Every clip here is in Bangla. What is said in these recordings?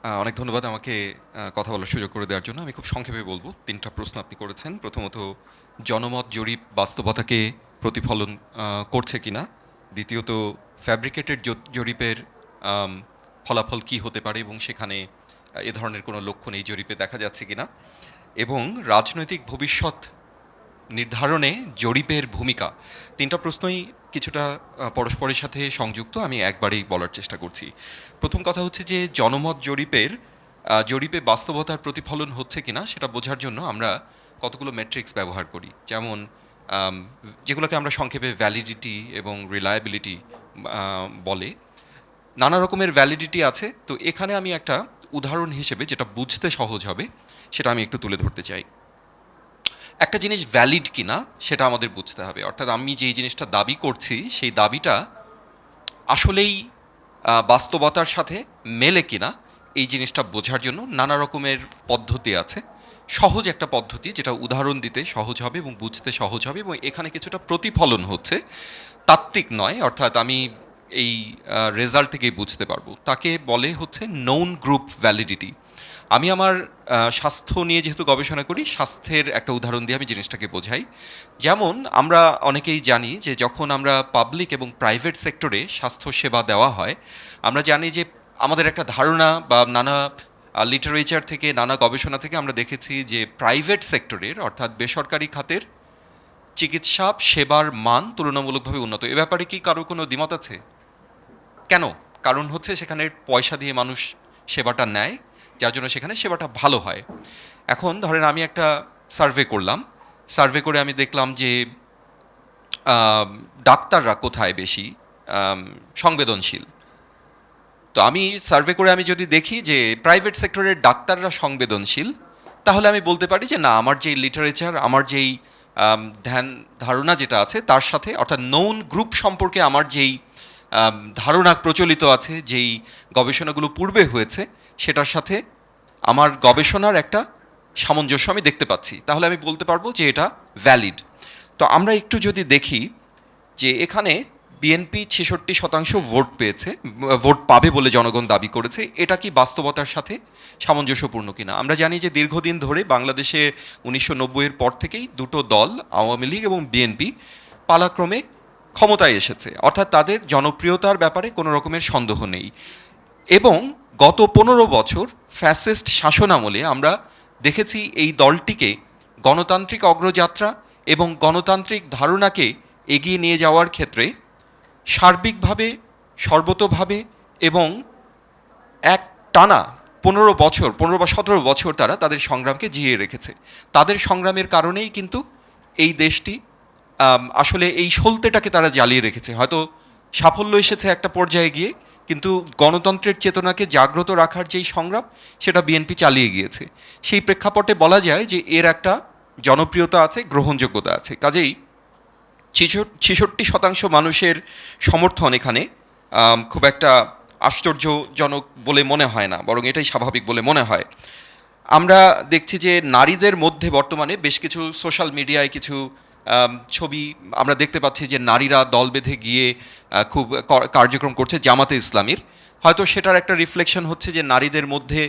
অনেক ধন্যবাদ আমাকে কথা বলার সুযোগ করে দেওয়ার জন্য। আমি খুব সংক্ষেপে বলব। ৩ টা প্রশ্ন আপনি করেছেন। প্রথমত জনমত জরিপ বাস্তবতাকে প্রতিফলন করছে কিনা? দ্বিতীয়ত ফ্যাব্রিকেটেড জরিপের আম ফলাফল কী হতে পারে এবং সেখানে এ ধরনের কোনো লক্ষণ এই জরিপে দেখা যাচ্ছে কিনা? এবং রাজনৈতিক ভবিষ্যৎ নির্ধারণে জরিপের ভূমিকা। ৩ টা প্রশ্নই কিছুটা পরস্পরের সাথে সংযুক্ত। আমি একবারেই বলার চেষ্টা করছি। প্রথম কথা হচ্ছে যে জনমত জরিপে বাস্তবতার প্রতিফলন হচ্ছে কিনা সেটা বোঝার জন্য আমরা কতগুলো মেট্রিক্স ব্যবহার করি। যেমন আম যেগুলোকে আমরা সংক্ষেপে ভ্যালিডিটি এবং রিলায়েবিলিটি বলে। নানা রকমের ভ্যালিডিটি আছে। তো এখানে আমি একটা উদাহরণ হিসেবে যেটা বুঝতে সহজ হবে সেটা আমি একটু তুলে ধরতে চাই। একটা জিনিস ভ্যালিড কিনা সেটা আমাদের বুঝতে হবে, অর্থাৎ আমি যেই জিনিসটা দাবি করছি সেই দাবিটা আসলেই বাস্তবতার সাথে মেলে কিনা এই জিনিসটা বোঝার জন্য নানা রকমের পদ্ধতি আছে। সহজ একটা পদ্ধতি যেটা উদাহরণ দিতে সহজ হবে এবং বুঝতে সহজ হবে এবং এখানে কিছুটা প্রতিফলন হচ্ছে, তাত্ত্বিক নয়, অর্থাৎ আমি এই রেজাল্ট থেকেই বুঝতে পারবো। তাকে বলে হচ্ছে নোন গ্রুপ ভ্যালিডিটি। আমি আমার স্বাস্থ্য নিয়ে যেহেতু গবেষণা করি, স্বাস্থ্যের একটা উদাহরণ দিয়ে আমি জিনিসটাকে বোঝাই। যেমন আমরা অনেকেই জানি যে যখন আমরা পাবলিক এবং প্রাইভেট সেক্টরে স্বাস্থ্যসেবা দেওয়া হয়, আমরা জানি যে আমাদের একটা ধারণা বা নানা লিটারেচার থেকে, নানা গবেষণা থেকে আমরা দেখেছি যে প্রাইভেট সেক্টরের, অর্থাৎ বেসরকারি খাতের চিকিৎসা সেবার মান তুলনামূলকভাবে উন্নত। এ ব্যাপারে কি কারো কোনো দ্বিমত আছে? কেন? কারণ হচ্ছে সেখানে পয়সা দিয়ে মানুষ সেবাটা নেয়, যার জন্য সেখানে সেবাটা ভালো হয়। এখন ধরেন আমি একটা সার্ভে করলাম। সার্ভে করে আমি দেখলাম যে আম ডাক্তাররা কোথায় বেশি আম সংবেদনশীল। তো আমি সার্ভে করে আমি যদি দেখি যে প্রাইভেট সেক্টরের ডাক্তাররা সংবেদনশীল, তাহলে আমি বলতে পারি যে না, আমার যেই লিটারেচার, আমার যেই ধ্যান ধারণা যেটা আছে তার সাথে, অর্থাৎ নোন গ্রুপ সম্পর্কে আমার যেই ধারণা প্রচলিত আছে, যেই গবেষণাগুলো পূর্বে হয়েছে সেটার সাথে আমার গবেষণার একটা সামঞ্জস্য আমি দেখতে পাচ্ছি। তাহলে আমি বলতে পারবো যে এটা ভ্যালিড। তো আমরা একটু যদি দেখি যে এখানে বিএনপি ৬৬% ভোট পেয়েছে, ভোট পাবে বলে জনগণ দাবি করেছে। এটা কি বাস্তবতার সাথে সামঞ্জস্যপূর্ণ কিনা? আমরা জানি যে দীর্ঘদিন ধরে বাংলাদেশে ১৯৯০-এর পর থেকেই দুটো দল, আওয়ামী লীগ এবং বিএনপি, পালাক্রমে ক্ষমতায় এসেছে, অর্থাৎ তাদের জনপ্রিয়তার ব্যাপারে কোনো রকমের সন্দেহ নেই। এবং গত ১৫ বছর ফ্যাসিস্ট শাসনামলে আমরা দেখেছি এই দলটিকে গণতান্ত্রিক অগ্রযাত্রা এবং গণতান্ত্রিক ধারণাকে এগিয়ে নিয়ে যাওয়ার ক্ষেত্রে সার্বিকভাবে, সর্বতোভাবে এবং এক টানা ১৫ বছর, ১৫ বা ১৭ বছর তারা তাদের সংগ্রামকে জিইয়ে রেখেছে। তাদের সংগ্রামের কারণেই কিন্তু এই দেশটি আসলে এই সলতেটাকে তারা জ্বালিয়ে রেখেছে। হয়তো সাফল্য এসেছে একটা পর্যায়ে গিয়ে, কিন্তু গণতন্ত্রের চেতনাকে জাগ্রত রাখার যেই সংগ্রাম, সেটা বিএনপি চালিয়ে গিয়েছে। সেই প্রেক্ষাপটে বলা যায় যে এর একটা জনপ্রিয়তা আছে, গ্রহণযোগ্যতা আছে। কাজেই ৬৬% মানুষের সমর্থন এখানে খুব একটা আশ্চর্যজনক বলে মনে হয় না, বরং এটাই স্বাভাবিক বলে মনে হয়। আমরা দেখছি যে নারীদের মধ্যে বর্তমানে বেশ কিছু সোশ্যাল মিডিয়ায় কিছু ছবি আমরা দেখতে পাচ্ছি যে নারীরা দল বেঁধে গিয়ে খুব কার্যক্রম করছে জামাতে ইসলামীর। হয়তো সেটার একটা রিফ্লেকশন হচ্ছে যে নারীদের মধ্যে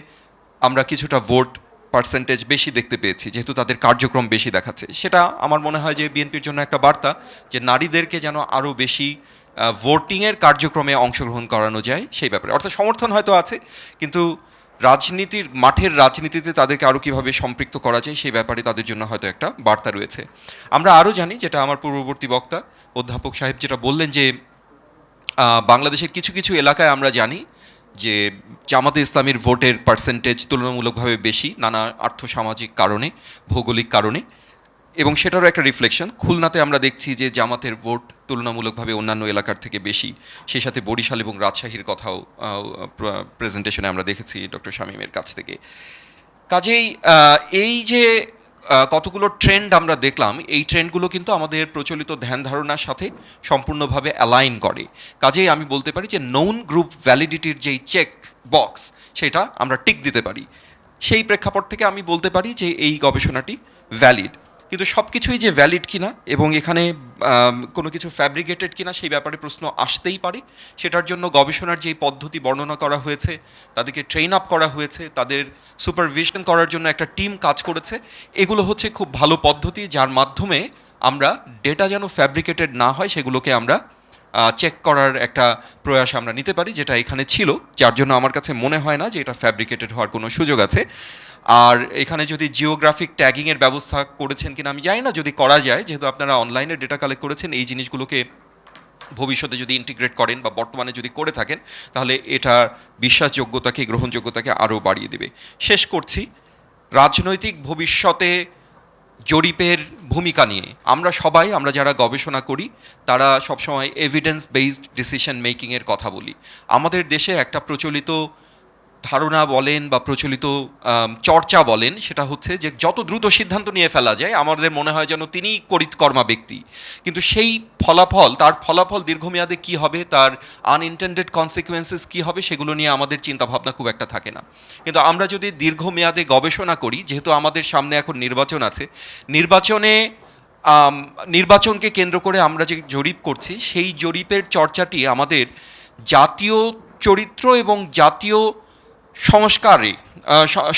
আমরা কিছুটা ভোট পার্সেন্টেজ বেশি দেখতে পেয়েছি, যেহেতু তাদের কার্যক্রম বেশি দেখাচ্ছে। সেটা আমার মনে হয় যে বিএনপির জন্য একটা বার্তা, যে নারীদেরকে যেন আরও বেশি ভোটিংয়ের কার্যক্রমে অংশগ্রহণ করানো যায় সেই ব্যাপারে। অর্থাৎ সমর্থন হয়তো আছে, কিন্তু রাজনীতির মাঠের রাজনীতিতে তাদেরকে আরও কীভাবে সম্পৃক্ত করা যায় সেই ব্যাপারে তাদের জন্য হয়তো একটা বার্তা রয়েছে। আমরা আরও জানি, যেটা আমার পূর্ববর্তী বক্তা অধ্যাপক সাহেব যেটা বললেন, যে বাংলাদেশের কিছু কিছু এলাকায় আমরা জানি যে জামাতে ইসলামীর ভোটের পার্সেন্টেজ তুলনামূলকভাবে বেশি, নানা আর্থসামাজিক কারণে, ভৌগোলিক কারণে, এবং সেটারও একটা রিফ্লেকশন। খুলনাতে আমরা দেখছি যে জামাতের ভোট তুলনামূলকভাবে অন্যান্য এলাকার থেকে বেশি। সেই সাথে বরিশাল এবং রাজশাহীর কথাও প্রেজেন্টেশনে আমরা দেখেছি ডক্টর শামীমের কাছ থেকে। কাজেই এই যে কতগুলো ট্রেন্ড আমরা দেখলাম, এই ট্রেন্ডগুলো কিন্তু আমাদের প্রচলিত ধ্যান ধারণার সাথে সম্পূর্ণভাবে অ্যালাইন করে। কাজেই আমি বলতে পারি যে নোন গ্রুপ ভ্যালিডিটির যেই চেক বক্স, সেটা আমরা টিক দিতে পারি। সেই প্রেক্ষাপট থেকে আমি বলতে পারি যে এই গবেষণাটি ভ্যালিড। কিন্তু সব কিছুই যে ভ্যালিড কিনা এবং এখানে কোনো কিছু ফ্যাব্রিকেটেড কিনা সেই ব্যাপারে প্রশ্ন আসতেই পারে। সেটার জন্য গবেষণার যেই পদ্ধতি বর্ণনা করা হয়েছে, তাদেরকে ট্রেন আপ করা হয়েছে, তাদের সুপারভিশন করার জন্য একটা টিম কাজ করেছে, এগুলো হচ্ছে খুব ভালো পদ্ধতি যার মাধ্যমে আমরা ডেটা যেন ফ্যাব্রিকেটেড না হয় সেগুলোকে আমরা চেক করার একটা প্রয়াস আমরা নিতে পারি, যেটা এখানে ছিল, যার জন্য আমার কাছে মনে হয় না যে এটা ফ্যাব্রিকেটেড হওয়ার কোনো সুযোগ আছে। আর এখানে যদি জিওগ্রাফিক ট্যাগিংয়ের ব্যবস্থা করেছেন কিনা আমি জানি না, যদি করা যায়, যেহেতু আপনারা অনলাইনে ডেটা কালেক্ট করেছেন, এই জিনিসগুলোকে ভবিষ্যতে যদি ইন্টিগ্রেট করেন বা বর্তমানে যদি করে থাকেন, তাহলে এটার বিশ্বাসযোগ্যতাকে, গ্রহণযোগ্যতাকে আরও বাড়িয়ে দেবে। শেষ করছি, রাজনৈতিক ভবিষ্যতে জরিপের ভূমিকা নিয়ে আমরা যারা গবেষণা করি তারা সবসময় এভিডেন্স বেসড ডিসিশন মেকিংয়ের কথা বলি। আমাদের দেশে একটা প্রচলিত ধারণা বলেন বা প্রচলিত চর্চা বলেন, সেটা হচ্ছে যে যত দ্রুত সিদ্ধান্ত নিয়ে ফেলা যায় আমাদের মনে হয় যেন তিনিই করিতকর্মা ব্যক্তি, কিন্তু সেই তার ফলাফল দীর্ঘমেয়াদে কী হবে, তার আনইনটেন্ডেড কনসিকুয়েন্সেস কী হবে, সেগুলো নিয়ে আমাদের চিন্তাভাবনা খুব একটা থাকে না। কিন্তু আমরা যদি দীর্ঘমেয়াদে গবেষণা করি, যেহেতু আমাদের সামনে এখন নির্বাচন আছে, নির্বাচনকে কেন্দ্র করে আমরা যে জরিপ করছি, সেই জরিপের চর্চাটি আমাদের জাতীয় চরিত্র এবং জাতীয়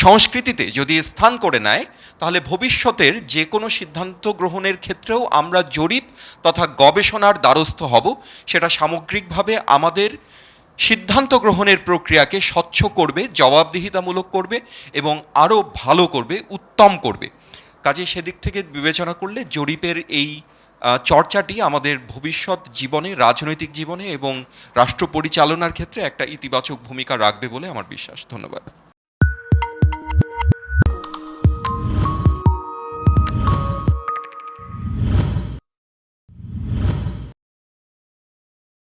সংস্কৃতিতে যদি স্থান করে নেয়, তাহলে ভবিষ্যতের যে কোনো সিদ্ধান্ত গ্রহণের ক্ষেত্রেও আমরা জরিপ তথা গবেষণার দ্বারস্থ হব। সেটা সামগ্রিকভাবে আমাদের সিদ্ধান্ত গ্রহণের প্রক্রিয়াকে স্বচ্ছ করবে, জবাবদিহিতামূলক করবে এবং আরও ভালো করবে, উত্তম করবে। কাজে সেদিক থেকে বিবেচনা করলে জরিপের এই চর্চাটি আমাদের ভবিষ্যৎ জীবনে, রাজনৈতিক জীবনে এবং রাষ্ট্র পরিচালনার ক্ষেত্রে একটা ইতিবাচক ভূমিকা রাখবে বলে আমার বিশ্বাস। ধন্যবাদ।